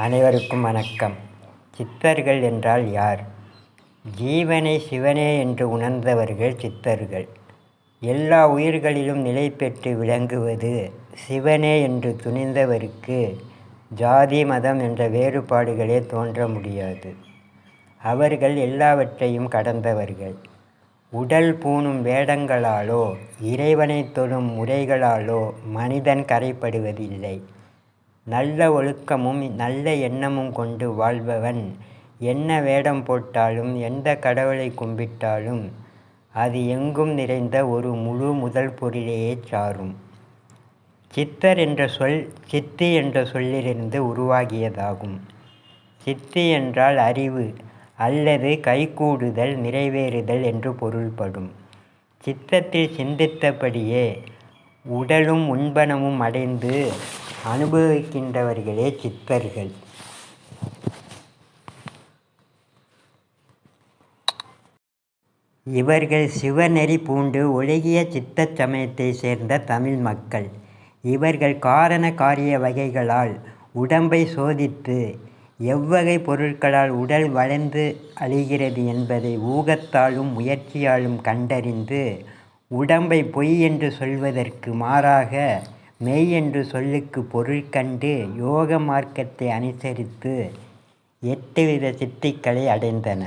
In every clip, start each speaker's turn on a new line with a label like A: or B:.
A: அனைவருக்கும் வணக்கம். சித்தர்கள் என்றால் யார்? ஜீவனை சிவனே என்று உணர்ந்தவர்கள் சித்தர்கள். எல்லா உயிர்களிலும் நிலை பெற்று விளங்குவது சிவனே என்று துணிந்தவருக்கு ஜாதி மதம் என்ற வேறுபாடுகளே தோன்ற முடியாது. அவர்கள் எல்லாவற்றையும் கடந்தவர்கள். உடல் பூணும் வேடங்களாலோ இறைவனை தொடும் முறைகளாலோ மனிதன் கரைப்படுவதில்லை. நல்ல ஒழுக்கமும் நல்ல எண்ணமும் கொண்டு வாழ்பவன் என்ன வேடம் போட்டாலும் எந்த கடவுளை கும்பிட்டாலும் அது எங்கும் நிறைந்த ஒரு முழு முதல் பொருளையே சாரும். சித்தர் என்ற சொல் சித்தி என்ற சொல்லிலிருந்து உருவாகியதாகும். சித்தி என்றால் அறிவு அல்லது கைகூடுதல், நிறைவேறுதல் என்று பொருள்படும். சித்தத்தில் சிந்தித்தபடியே உடலும் உண்பனமும் அடைந்து அனுபவிக்கின்றவர்களே சித்தர்கள். இவர்கள் சிவநெறி பூண்டு ஒழுகிய சித்த சமயத்தை சேர்ந்த தமிழ் மக்கள். இவர்கள் காரண காரிய வகைகளால் உடம்பை சோதித்து எவ்வகை பொருட்களால் உடல் வளைந்து அழிகிறது என்பதை ஊகத்தாலும் முயற்சியாலும் கண்டறிந்து உடம்பை பொய் என்று சொல்வதற்கு மாறாக மெய் என்று சொல்லுக்கு பொருள் கண்டு யோக மார்க்கத்தை அனுசரித்து 8 வித சித்திகளை அடைந்தன.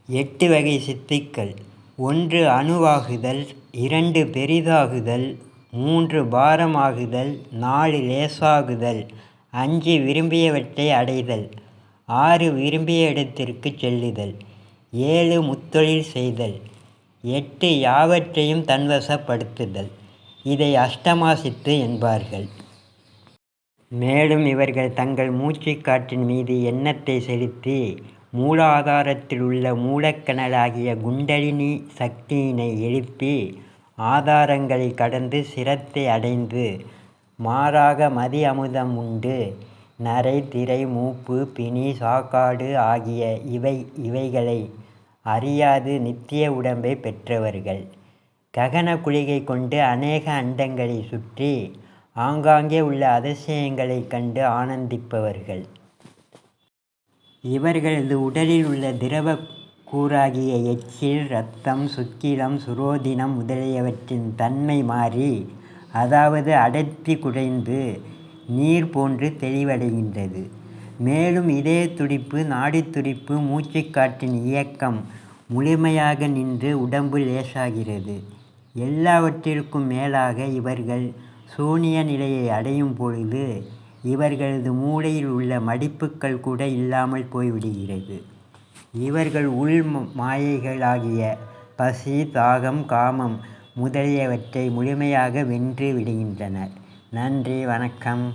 A: 8 வகை சித்திகள்: 1 அணுவாகுதல், 2 பெரிதாகுதல், 3 பாரமாகுதல், 4 லேசாகுதல், 5 விரும்பியவற்றை அடைதல், 6 விரும்பிய இடத்திற்கு செல்லுதல், 7 முத்தொழில் செய்தல், 8 யாவற்றையும் தன்வசப்படுத்துதல். இதை அஷ்டமா சித்து என்பார்கள். மேலும் இவர்கள் தங்கள் மூச்சுக்காற்றின் மீது எண்ணத்தை செலுத்தி மூலாதாரத்தில் உள்ள மூலக்கனலாகிய குண்டலினி சக்தியினை எழுப்பி ஆதாரங்களை கடந்து சிரத்தை அடைந்து மாறாக மதி அமுதம் உண்டு நரை, திரை, மூப்பு, பிணி, சாக்காடு ஆகிய இவைகளை அறியாது நித்திய உடம்பை பெற்றவர்கள். ககன குளிகை கொண்டு அநேக அண்டங்களை சுற்றி ஆங்காங்கே உள்ள அதிசயங்களை கண்டு ஆனந்திப்பவர்கள். இவர்களது உடலில் உள்ள திரவ கூறாகிய எச்சில், இரத்தம், சுக்கிலம், சுரோதினம் முதலியவற்றின் தன்மை மாறி, அதாவது அடர்த்தி குறைந்து நீர் போன்று தெளிவடைகின்றது. மேலும் இதய துடிப்பு, நாடி துடிப்பு, மூச்சுக்காற்றின் இயக்கம் முழுமையாக நின்று உடம்பு லேசாகிறது. எல்லாவற்றிற்கும் மேலாக இவர்கள் சூனிய நிலையை அடையும் பொழுது இவர்களது மூளையில் உள்ள மடிப்புக்கள் கூட இல்லாமல் போய்விடுகிறது. இவர்கள் உள் மாயைகளாகிய பசி, தாகம், காமம் முதலியவற்றை முழுமையாக வென்று விடுகின்றனர். நன்றி, வணக்கம்.